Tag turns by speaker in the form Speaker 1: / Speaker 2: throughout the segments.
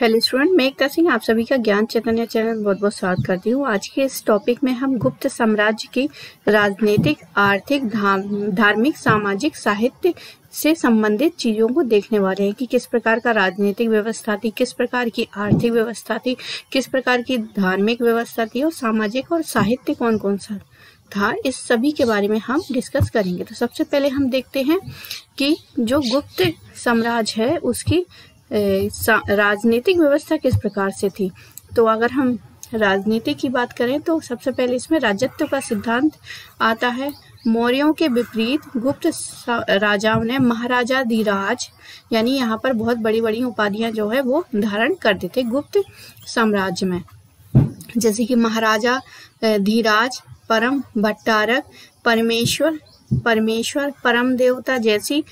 Speaker 1: Hello student, मैं एकता सिंह आप सभी का ज्ञान चैतन्य चैनल में बहुत बहुत स्वागत करती हूँ। आज के इस टॉपिक में हम गुप्त साम्राज्य की राजनीतिक, आर्थिक, धार्मिक, सामाजिक, साहित्य से संबंधित चीजों को देखने वाले हैं कि किस प्रकार का राजनीतिक व्यवस्था थी, किस प्रकार की आर्थिक व्यवस्था थी, किस प्रकार की धार्मिक व्यवस्था थी और सामाजिक और साहित्य कौन कौन सा था। इस सभी के बारे में हम डिस्कस करेंगे। तो सबसे पहले हम देखते हैं कि जो गुप्त साम्राज्य है उसकी राजनीतिक व्यवस्था किस प्रकार से थी। तो अगर हम राजनीति की बात करें तो सबसे पहले इसमें राजत्व का सिद्धांत आता है। मौर्यों के विपरीत गुप्त राजाओं ने महाराजाधिराज यानी यहाँ पर बहुत बड़ी बड़ी उपाधियां जो है वो धारण करते थे गुप्त साम्राज्य में, जैसे कि महाराजा धीराज, परम भट्टारक, परमेश्वर, परम देवता जैसी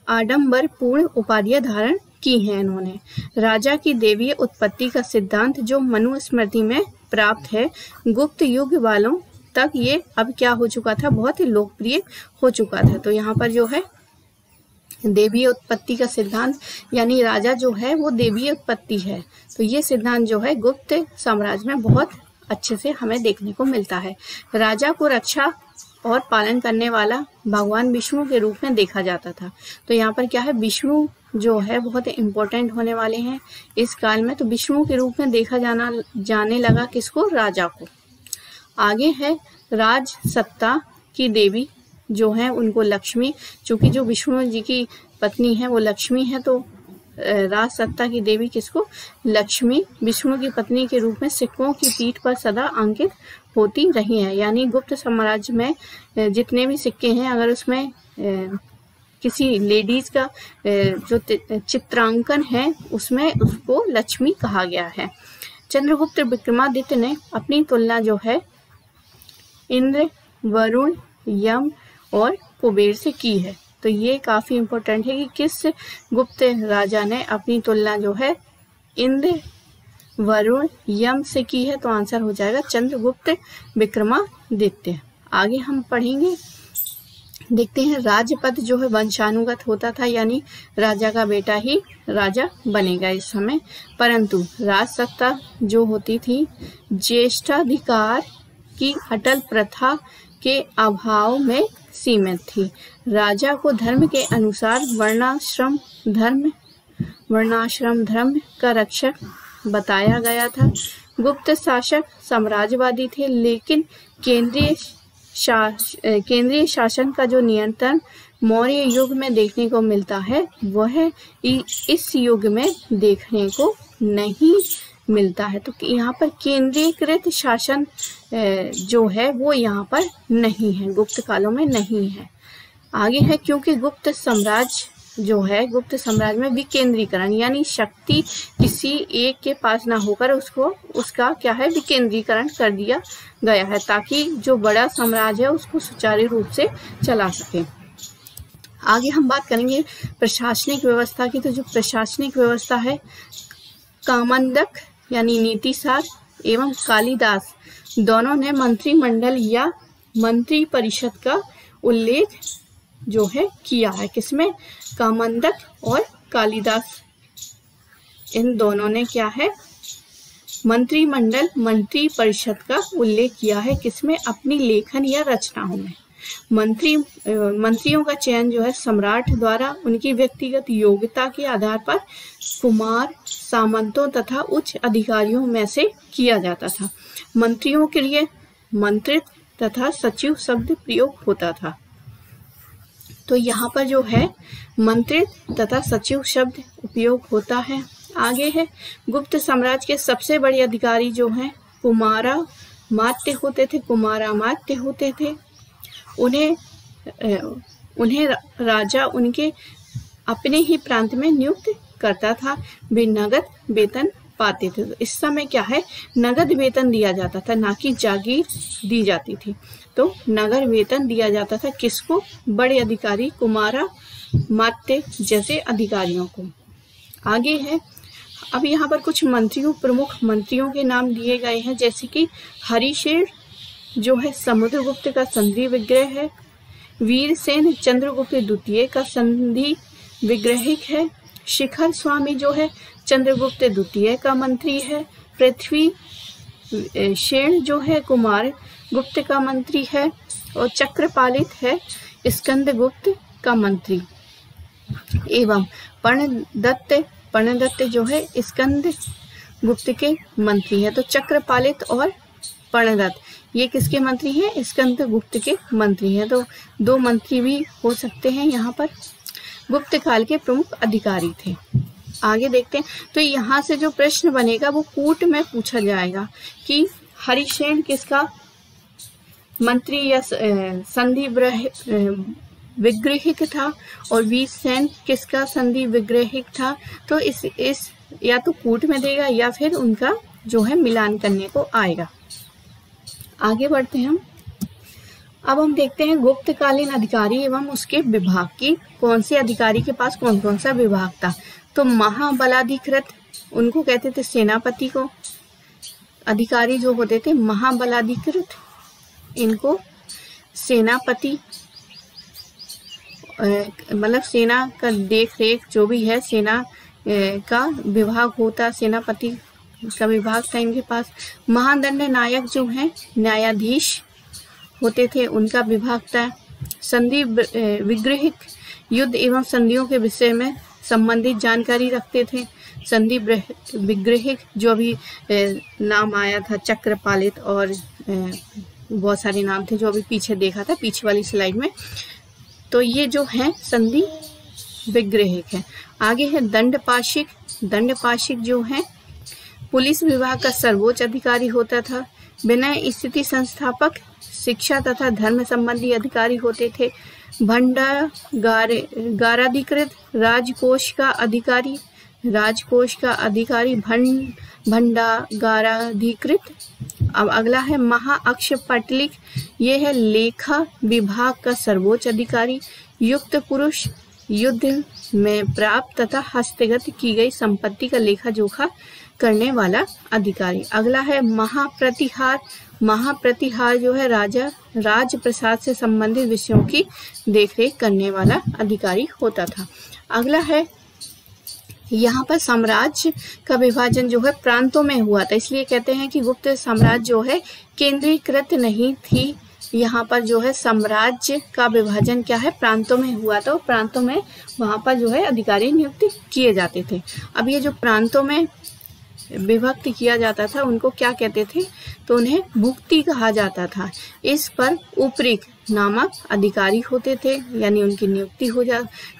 Speaker 1: आडंबर पूर्ण उपाधियां धारण की हैं इन्होंने। राजा की देवीय उत्पत्ति का सिद्धांत जो मनुस्मृति में प्राप्त है, गुप्त युग वालों तक ये अब क्या हो चुका था, बहुत ही लोकप्रिय हो चुका था। तो यहाँ पर जो है देवीय उत्पत्ति का सिद्धांत यानी राजा जो है वो देवीय उत्पत्ति है। तो ये सिद्धांत जो है गुप्त साम्राज्य में बहुत अच्छे से हमें देखने को मिलता है। राजा को रक्षा और पालन करने वाला भगवान विष्णु के रूप में देखा जाता था। तो यहाँ पर क्या है, विष्णु जो है बहुत इम्पोर्टेंट होने वाले हैं इस काल में। तो विष्णु के रूप में देखा जाने लगा किसको, राजा को। आगे है राज सत्ता की देवी जो है उनको लक्ष्मी, चूंकि जो विष्णु जी की पत्नी है वो लक्ष्मी है, तो राज सत्ता की देवी किसको, लक्ष्मी विष्णु की पत्नी के रूप में सिक्कों की पीठ पर सदा अंकित होती रही है। यानी गुप्त साम्राज्य में जितने भी सिक्के हैं अगर उसमें किसी लेडीज का जो चित्रांकन है उसमें उसको लक्ष्मी कहा गया है। चंद्रगुप्त विक्रमादित्य ने अपनी तुलना जो है इंद्र, वरुण, यम और कुबेर से की है। तो ये काफी इम्पोर्टेंट है कि किस गुप्त राजा ने अपनी तुलना जो है इंद्र, वरुण, यम से की है। तो आंसर हो जाएगा चंद्रगुप्त विक्रमादित्य। आगे हम पढ़ेंगे, देखते हैं राजपद जो है वंशानुगत होता था, यानी राजा का बेटा ही राजा बनेगा इस समय। परंतु राजसत्ता जो होती थी ज्येष्ठाधिकार की अटल प्रथा के अभाव में सीमित थी। राजा को धर्म के अनुसार वर्णाश्रम धर्म का रक्षक बताया गया था। गुप्त शासक साम्राज्यवादी थे, लेकिन केंद्रीय शासन का जो नियंत्रण मौर्य युग में देखने को मिलता है वह इस युग में देखने को नहीं मिलता है। तो यहाँ पर केंद्रीकृत शासन जो है वो यहाँ पर नहीं है, गुप्त कालों में नहीं है। आगे है, क्योंकि गुप्त साम्राज्य जो है, गुप्त साम्राज्य में विकेंद्रीकरण यानी शक्ति किसी एक के पास ना होकर उसका क्या है, विकेंद्रीकरण कर दिया गया है ताकि जो बड़ा साम्राज्य है उसको सुचारू रूप से चला सके। आगे हम बात करेंगे प्रशासनिक व्यवस्था की। तो जो प्रशासनिक व्यवस्था है, कामंडक यानी नीतिसार एवं कालिदास दोनों ने मंत्रिमंडल या मंत्री परिषद का उल्लेख जो है किया है। किसमें, कामंडक और कालिदास, इन दोनों ने क्या है, मंत्रिमंडल मंत्री परिषद का उल्लेख किया है। किसमें, अपनी लेखन या रचनाओं में। मंत्रियों का चयन जो है सम्राट द्वारा उनकी व्यक्तिगत योग्यता के आधार पर कुमार, सामंतों तथा उच्च अधिकारियों में से किया जाता था। मंत्रियों के लिए मंत्रित तथा सचिव शब्द प्रयोग होता था। तो यहाँ पर जो है मंत्रित तथा सचिव शब्द उपयोग होता है। आगे है, गुप्त साम्राज्य के सबसे बड़े अधिकारी जो हैं कुमारामात्य होते थे। उन्हें राजा उनके अपने ही प्रांत में नियुक्त करता था। वे नगद वेतन पाते थे। तो इस समय क्या है, नगद वेतन दिया जाता था, ना कि जागीर दी जाती थी। तो नगद वेतन दिया जाता था किसको, बड़े अधिकारी कुमारामात्य जैसे अधिकारियों को। आगे है, अब यहाँ पर कुछ प्रमुख मंत्रियों के नाम दिए गए हैं, जैसे कि हरिशेर जो है समुद्रगुप्त का संधि विग्रह है। वीरसेन चंद्रगुप्त द्वितीय का संधि विग्रहिक है। शिखर स्वामी जो है चंद्रगुप्त द्वितीय का मंत्री है। पृथ्वी शेण जो है कुमार गुप्त का मंत्री है। और चक्रपालित है स्कंदगुप्त का मंत्री। एवं पर्णदत्त जो है स्कंद गुप्त के मंत्री है। तो चक्रपालित और पर्णदत्त ये किसके मंत्री हैं? स्कंद गुप्त के मंत्री हैं। तो दो मंत्री भी हो सकते हैं यहाँ पर। गुप्त काल के प्रमुख अधिकारी थे। आगे देखते हैं। तो यहाँ से जो प्रश्न बनेगा वो कूट में पूछा जाएगा कि हरिसेन किसका मंत्री या संधि विग्रहिक था और वीरसेन किसका संधि विग्रहिक था। तो इस या तो कूट में देगा या फिर उनका जो है मिलान करने को आएगा। आगे बढ़ते हैं हम। अब हम देखते हैं गुप्तकालीन अधिकारी एवं उसके विभाग की कौन से अधिकारी के पास कौन कौन सा विभाग था। तो महाबलाधिकृत उनको कहते थे सेनापति को। अधिकारी जो होते थे महाबलाधिकृत इनको सेनापति मतलब सेना का देख रेख जो भी है सेना का विभाग होता, सेनापति का विभाग था इनके पास। महादंड नायक जो हैं न्यायाधीश होते थे उनका विभाग था। संधि विग्रहिक युद्ध एवं संधियों के विषय में संबंधित जानकारी रखते थे। संधि विग्रहिक जो अभी नाम आया था चक्रपालित और बहुत सारे नाम थे जो अभी पीछे देखा था पीछे वाली स्लाइड में। तो ये जो है संधि विग्रहिक है। आगे है दंडपाशिक। दंडपाशिक जो है पुलिस विभाग का सर्वोच्च अधिकारी होता था। विनय स्थिति संस्थापक शिक्षा तथा धर्म संबंधी अधिकारी होते थे। भंडागाराधिकृत राजकोष का अधिकारी। राजकोष का अधिकारी भंडागाराधिकृत। अब अगला है महाअक्षपटलिक। ये है लेखा विभाग का सर्वोच्च अधिकारी। युक्त पुरुष युद्ध में प्राप्त तथा हस्तगत की गई संपत्ति का लेखा जोखा करने वाला अधिकारी। अगला है महाप्रतिहार। महाप्रतिहार जो है राज प्रसाद से संबंधित विषयों की देखरेख करने वाला अधिकारी होता था। अगला है यहाँ पर साम्राज्य का विभाजन जो है प्रांतों में हुआ था, इसलिए कहते हैं कि गुप्त साम्राज्य जो है केंद्रीकृत नहीं थी। यहाँ पर जो है साम्राज्य का विभाजन क्या है प्रांतों में हुआ था। प्रांतों में वहाँ पर जो है अधिकारी नियुक्त किए जाते थे। अब ये जो प्रांतों में विभक्त किया जाता था उनको क्या कहते थे? तो उन्हें भुक्ति कहा जाता था। इस पर उपरिक्त नामक अधिकारी होते थे यानी उनकी नियुक्ति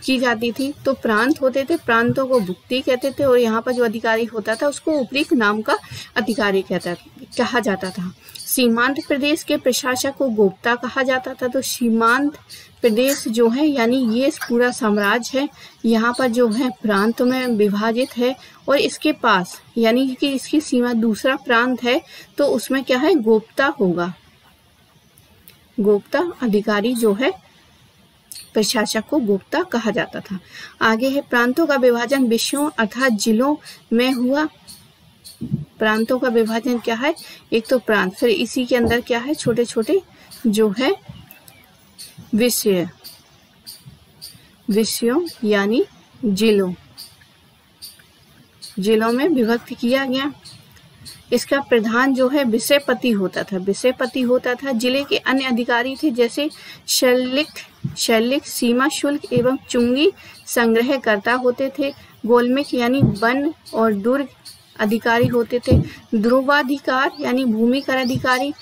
Speaker 1: की जाती थी। तो प्रांत होते थे, प्रांतों को भुक्ति कहते थे और यहाँ पर जो अधिकारी होता था उसको उपरिक्त नाम का अधिकारी कहा जाता था। सीमांत प्रदेश के प्रशासक को गोप्ता कहा जाता था। तो सीमांत प्रदेश जो है यानी ये पूरा साम्राज्य है, यहाँ पर जो है प्रांत में विभाजित है और इसके पास यानी कि इसकी सीमा दूसरा प्रांत है तो उसमें क्या है गोप्ता होगा। गोप्ता अधिकारी जो है प्रशासक को गोप्ता कहा जाता था। आगे है प्रांतों का विभाजन विषयों अर्थात जिलों में हुआ। प्रांतों का विभाजन क्या है? एक तो प्रांत, फिर इसी के अंदर क्या है छोटे छोटे जो है विषय, विषयों यानी जिलों में विभक्त किया गया। इसका प्रधान जो है विषयपति होता था। विषयपति होता था। जिले के अन्य अधिकारी थे जैसे शैलिक सीमा शुल्क एवं चुंगी संग्रह करता होते थे। गोलमिक यानी वन और दुर्ग अधिकारी होते थे। ध्रुवाधिकार यानी भूमि कर अधिकारी।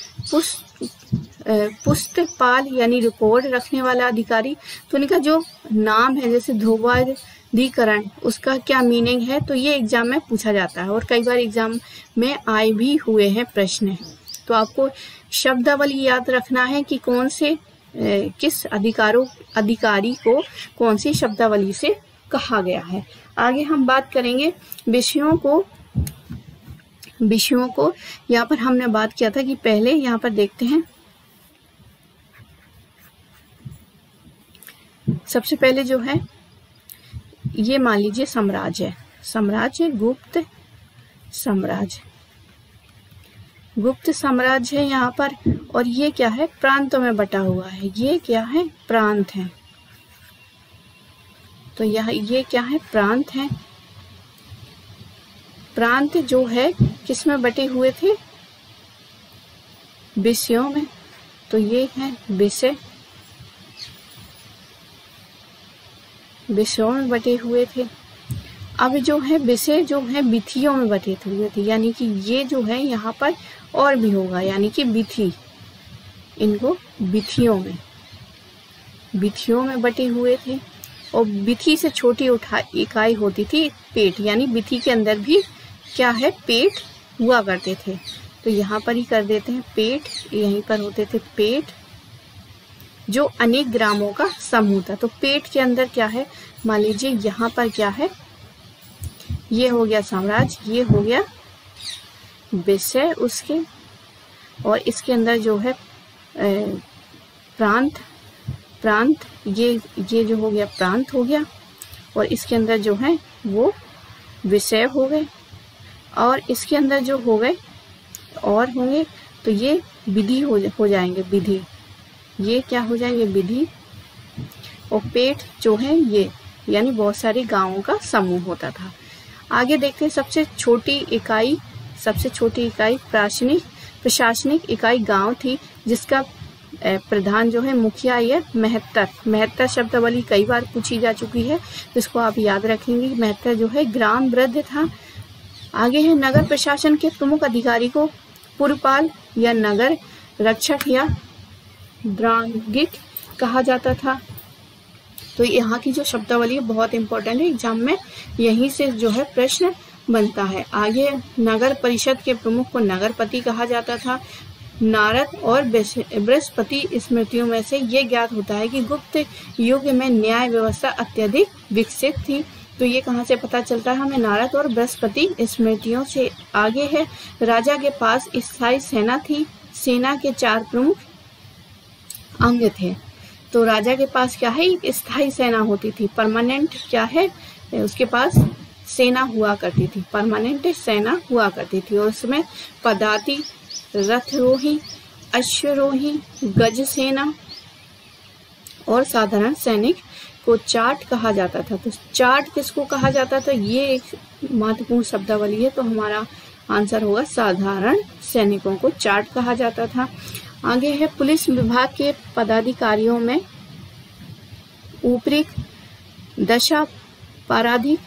Speaker 1: पुस्तपाल यानी रिकॉर्ड रखने वाला अधिकारी। तो इनका जो नाम है जैसे ध्रुवाधिकरण उसका क्या मीनिंग है तो ये एग्जाम में पूछा जाता है और कई बार एग्जाम में आए भी हुए हैं प्रश्न। तो आपको शब्दावली याद रखना है कि कौन से किस अधिकारी को कौन सी शब्दावली से कहा गया है। आगे हम बात करेंगे विषयों को यहाँ पर हमने बात किया था कि पहले यहाँ पर देखते हैं। सबसे पहले जो है ये मान लीजिए साम्राज्य है। साम्राज्य गुप्त साम्राज्य है यहाँ पर और ये क्या है प्रांतों में बटा हुआ है। ये क्या है प्रांत है। तो यह ये क्या है प्रांत है। प्रांत जो है किस में बटे हुए थे? विषयों में। तो ये है विषय, विषयों में बटे हुए थे। अब जो है विषय जो है विधियों में बटे हुए थे, यानी कि ये जो है यहाँ पर और भी होगा, यानी कि विधि, इनको विधियों में बटे हुए थे। और विधि से छोटी इकाई होती थी पेट, यानी विधि के अंदर भी क्या है? पेट हुआ करते थे। तो यहाँ पर ही कर देते हैं पेट, यहीं पर होते थे पेट, जो अनेक ग्रामों का समूह था। तो पेट के अंदर क्या है? मान लीजिए यहाँ पर क्या है? ये हो गया साम्राज्य, ये हो गया विषय उसके, और इसके अंदर जो है प्रांत, ये जो हो गया प्रांत हो गया, और इसके अंदर जो है वो विषय हो गए, और इसके अंदर जो हो गए और होंगे तो ये विधि हो जाएंगे, विधि, ये क्या हो जाएंगे? विधि। और पेट जो है ये, यानी बहुत सारे गांवों का समूह होता था। आगे देखते हैं सबसे छोटी इकाई प्रशासनिक इकाई गांव थी, जिसका प्रधान जो है मुखिया, ये महत्तर शब्दावली कई बार पूछी जा चुकी है, जिसको आप याद रखेंगे। महत्तर जो है ग्राम वृद्ध था। आगे है नगर प्रशासन के प्रमुख अधिकारी को पुरपाल या नगर रक्षक या द्रांगिक कहा जाता था। तो यहाँ की जो शब्दावली है बहुत इंपॉर्टेंट है, एग्जाम में यहीं से जो है प्रश्न बनता है। आगे नगर परिषद के प्रमुख को नगरपति कहा जाता था। नारद और बृहस्पति स्मृतियों में से ये ज्ञात होता है कि गुप्त युग में न्याय व्यवस्था अत्यधिक विकसित थी। तो ये कहाँ से पता चलता है हमें? नारद और बृहस्पति स्मृतियों से। आगे है राजा के पास स्थायी सेना थी। सेना के 4 प्रमुख अंग थे। तो राजा के पास क्या है? एक स्थायी सेना होती थी, परमानेंट क्या है उसके पास? सेना हुआ करती थी, परमानेंट सेना हुआ करती थी। और उसमें पदाति, रथरोही, अश्वरोही, गज सेना और साधारण सैनिक को चाट कहा जाता था। तो चाट किसको कहा जाता था? ये एक महत्वपूर्ण शब्दावली है, तो हमारा आंसर होगा साधारण सैनिकों को चाट कहा जाता था। आगे है पुलिस विभाग के पदाधिकारियों में ऊपरी दशा पराधिक,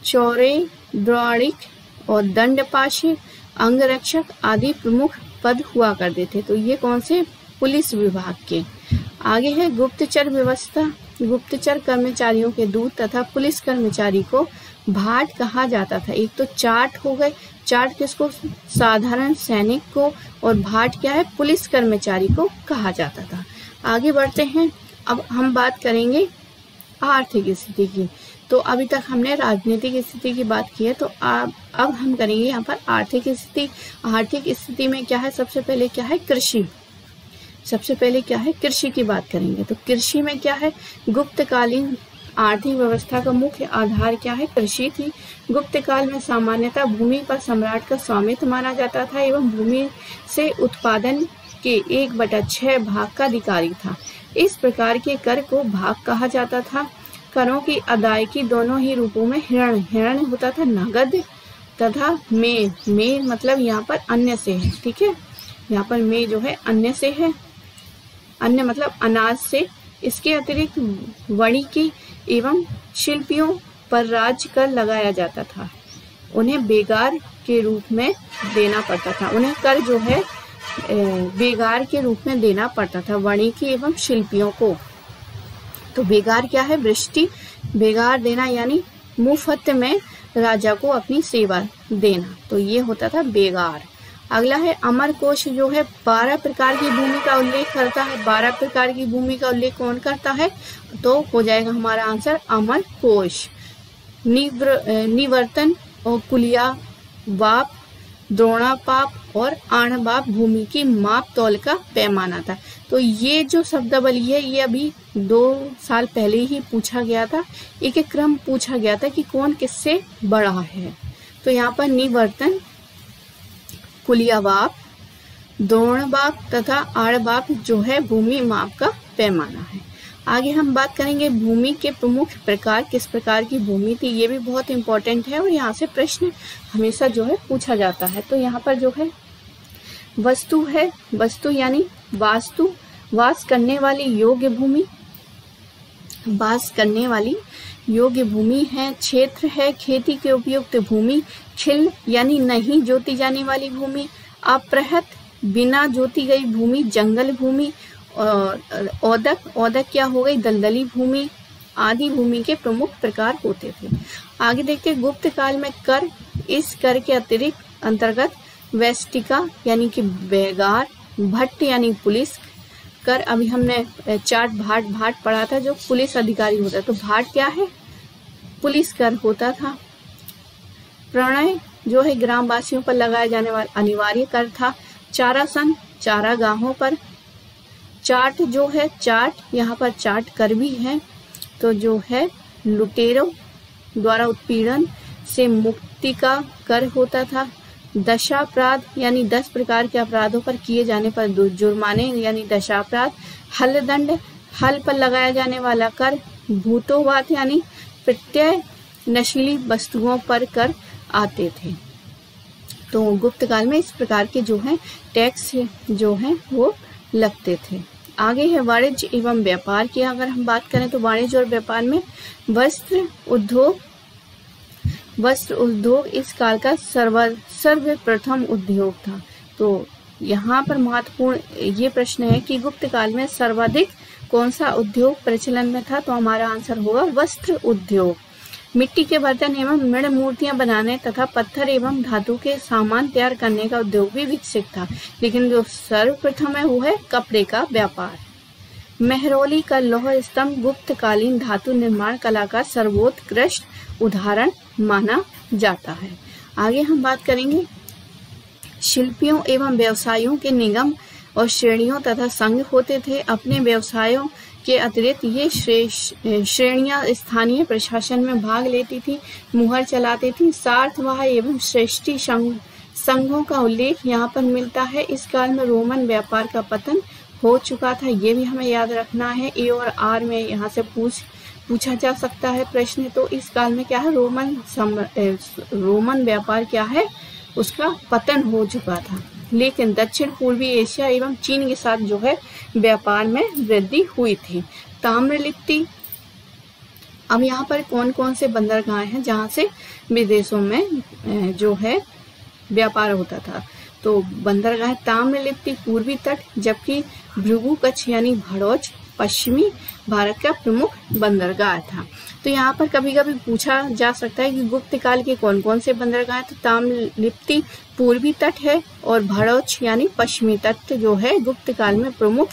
Speaker 1: चौरे द्वारिक और दंडपाशी, अंगरक्षक आदि प्रमुख पद हुआ करते थे। तो ये कौन से? पुलिस विभाग के। आगे है गुप्तचर व्यवस्था। गुप्तचर कर्मचारियों के दूत तथा पुलिस कर्मचारी को भाट कहा जाता था। एक तो चाट हो गए, चाट किसको? साधारण सैनिक को, और भाट क्या है? पुलिस कर्मचारी को कहा जाता था। आगे बढ़ते हैं, अब हम बात करेंगे आर्थिक स्थिति की। तो अभी तक हमने राजनीतिक स्थिति की बात की है, तो अब हम करेंगे यहाँ पर आर्थिक स्थिति। आर्थिक स्थिति में क्या है? सबसे पहले क्या है? कृषि। सबसे पहले क्या है? कृषि की बात करेंगे। तो कृषि में क्या है? गुप्तकालीन आर्थिक व्यवस्था का मुख्य आधार क्या है? कृषि थी। गुप्त काल में सामान्यतः भूमि पर सम्राट का स्वामित्व माना जाता था एवं भूमि से उत्पादन के 1/6 भाग का अधिकारी था। इस प्रकार के कर को भाग कहा जाता था। करों की अदायगी दोनों ही रूपों में हिरण होता था, नगद तथा में मतलब यहाँ पर अन्य से है, ठीक है। यहाँ पर में जो है अन्य से है, अन्य मतलब अनाज से। इसके अतिरिक्त वाणिकी एवं शिल्पियों पर राज्य कर लगाया जाता था। उन्हें बेगार के रूप में देना पड़ता था। उन्हें कर जो है बेगार के रूप में देना पड़ता था, वाणिकी एवं शिल्पियों को। तो बेगार क्या है? वृष्टि। बेगार देना यानी मुफ्त में राजा को अपनी सेवा देना, तो ये होता था बेगार। अगला है अमर कोश, जो है 12 प्रकार की भूमि का उल्लेख करता है। 12 प्रकार की भूमि का उल्लेख कौन करता है? तो हो जाएगा हमारा आंसर अमर कोश। निवर्तन और कुलिया वाप, द्रोणापाप और आणबाप भूमि की माप तौल का पैमाना था। तो ये जो शब्दावली है ये अभी 2 साल पहले ही पूछा गया था। एक क्रम पूछा गया था कि कौन किससे बड़ा है। तो यहाँ पर निवर्तन, कुलियावाप, द्रोणबाप तथा आणबाप जो है भूमि माप का पैमाना है। आगे हम बात करेंगे भूमि के प्रमुख प्रकार, किस प्रकार की भूमि थी, ये भी बहुत इंपॉर्टेंट है और यहाँ से प्रश्न हमेशा जो है पूछा जाता है। तो यहाँ पर जो है वस्तु है, वस्तु यानी वास्तु, वास करने वाली योग्य भूमि, वास करने वाली योग्य भूमि है। क्षेत्र है, खेती के उपयुक्त भूमि। खिल यानी नहीं जोती जाने वाली भूमि। अपृहत बिना जोती गई भूमि, जंगल भूमि। औदक, औदक क्या हो गई, दलदली भूमि आदि भूमि के प्रमुख प्रकार होते थे। आगे देखते हैं गुप्त काल में कर, इस कर के अतिरिक्त अंतर्गत वेस्टिका यानी कि बेगार, भट्ट यानी पुलिस कर। अभी हमने चार्ट भाट पढ़ा था जो पुलिस अधिकारी होता है, तो भाट क्या है, पुलिस कर होता था। प्रणय जो है ग्रामवासियों पर लगाया जाने वाला अनिवार्य कर था। चारासन चारागाहों पर। चाट जो है, चाट यहाँ पर चाट कर भी है, तो जो है लुटेरों द्वारा उत्पीड़न से मुक्ति का कर होता था। दशापराध यानी 10 प्रकार के अपराधों पर किए जाने पर जुर्माने यानी दशापराध। हलदंड हल पर लगाया जाने वाला कर। भूतोवात यानी प्रत्यय नशीली वस्तुओं पर कर आते थे। तो गुप्त काल में इस प्रकार के जो है टैक्स जो है वो लगते थे। आगे है वाणिज्य एवं व्यापार की अगर हम बात करें तो वाणिज्य और व्यापार में वस्त्र उद्योग इस काल का सर्वप्रथम उद्योग था। तो यहाँ पर महत्वपूर्ण ये प्रश्न है कि गुप्त काल में सर्वाधिक कौन सा उद्योग प्रचलन में था, तो हमारा आंसर होगा वस्त्र उद्योग। मिट्टी के बर्तन एवं मृण मूर्तियां बनाने तथा पत्थर एवं धातु के सामान तैयार करने का उद्योग भी विकसित था, लेकिन जो सर्वप्रथम है वो है कपड़े का व्यापार। मेहरौली का लौह स्तंभ गुप्तकालीन धातु निर्माण कला का सर्वोत्कृष्ट उदाहरण माना जाता है। आगे हम बात करेंगे शिल्पियों एवं व्यवसायियों के निगम और श्रेणियों तथा संघ होते थे। अपने व्यवसायों के अतिरिक्त ये श्रेणियां स्थानीय प्रशासन में भाग लेती थी, मुहर चलाती थी। सार्थवाह एवं श्रेष्ठी संघों का उल्लेख यहाँ पर मिलता है। इस काल में रोमन व्यापार का पतन हो चुका था, ये भी हमें याद रखना है। ए और आर में यहाँ से पूछा जा सकता है प्रश्न। तो इस काल में क्या है, रोमन व्यापार क्या है, उसका पतन हो चुका था, लेकिन दक्षिण पूर्वी एशिया एवं चीन के साथ जो है व्यापार में वृद्धि हुई थी। ताम्रलिप्ति, अब यहाँ पर कौन कौन से बंदरगाह हैं जहाँ से विदेशों में जो है व्यापार होता था, तो बंदरगाह ताम्रलिप्ति पूर्वी तट, जबकि भृगु कच्छ यानी भड़ौच पश्चिमी भारत का प्रमुख बंदरगाह था। तो यहाँ पर कभी कभी पूछा जा सकता है कि गुप्त काल के कौन कौन से बंदरगाह, तो ताम्रलिप्ति पूर्वी तट है और भड़ौच यानी पश्चिमी तट जो है गुप्त काल में प्रमुख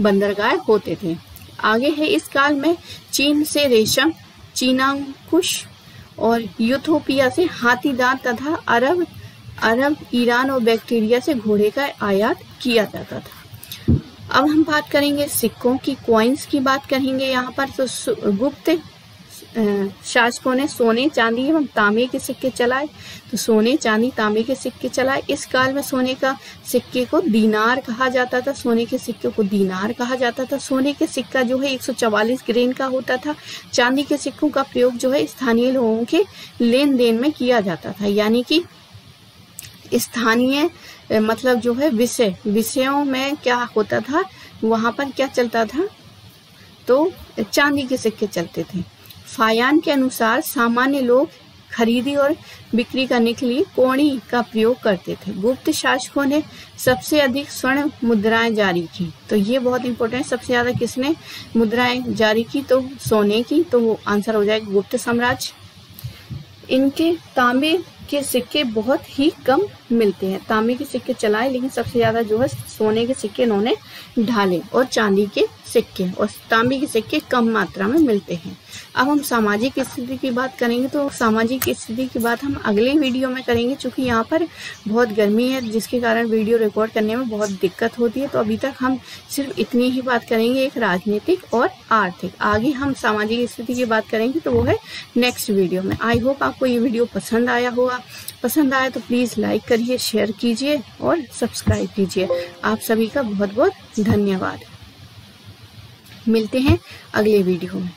Speaker 1: बंदरगाह होते थे। आगे है इस काल में चीन से रेशम, चीनाकुश और यूथोपिया से हाथी दांत तथा अरब, ईरान और बैक्टीरिया से घोड़े का आयात किया जाता था। अब हम बात करेंगे सिक्कों की, कॉइन्स की बात करेंगे यहाँ पर। तो गुप्त शासकों ने सोने, चांदी एवं तांबे के सिक्के चलाए, तो सोने, चांदी, तांबे के सिक्के चलाए। इस काल में सोने का सिक्के को दीनार कहा जाता था, सोने के सिक्के को दीनार कहा जाता था। सोने के सिक्का जो है 144 ग्रेन का होता था। चांदी के सिक्कों का प्रयोग जो है स्थानीय लोगों के लेन देन में किया जाता था, यानी कि स्थानीय मतलब जो है विषयों में क्या होता था, वहां पर क्या चलता था, तो चांदी के सिक्के चलते थे। फायान के अनुसार सामान्य लोग खरीदी और बिक्री करने के लिए कोणी का प्रयोग करते थे। गुप्त शासकों ने सबसे अधिक स्वर्ण मुद्राएं जारी की, तो ये बहुत इंपॉर्टेंट है। सबसे ज्यादा किसने मुद्राएं जारी की, तो सोने की, तो वो आंसर हो जाएगा गुप्त साम्राज्य। इनके तांबे के सिक्के बहुत ही कम मिलते हैं। तांबे के सिक्के चलाए, लेकिन सबसे ज्यादा जो है सोने के सिक्के इन्होंने ढाले और चांदी के सिक्के, और तांबे के सिक्के कम मात्रा में मिलते हैं। अब हम सामाजिक स्थिति की बात करेंगे, तो सामाजिक स्थिति की बात हम अगले वीडियो में करेंगे, क्योंकि यहाँ पर बहुत गर्मी है जिसके कारण वीडियो रिकॉर्ड करने में बहुत दिक्कत होती है। तो अभी तक हम सिर्फ इतनी ही बात करेंगे, एक राजनीतिक और आर्थिक। आगे हम सामाजिक स्थिति की बात करेंगे, तो वो है नेक्स्ट वीडियो में। आई होप आपको ये वीडियो पसंद आया होगा। पसंद आया तो प्लीज लाइक करिए, शेयर कीजिए और सब्सक्राइब कीजिए। आप सभी का बहुत बहुत धन्यवाद। मिलते हैं अगले वीडियो में।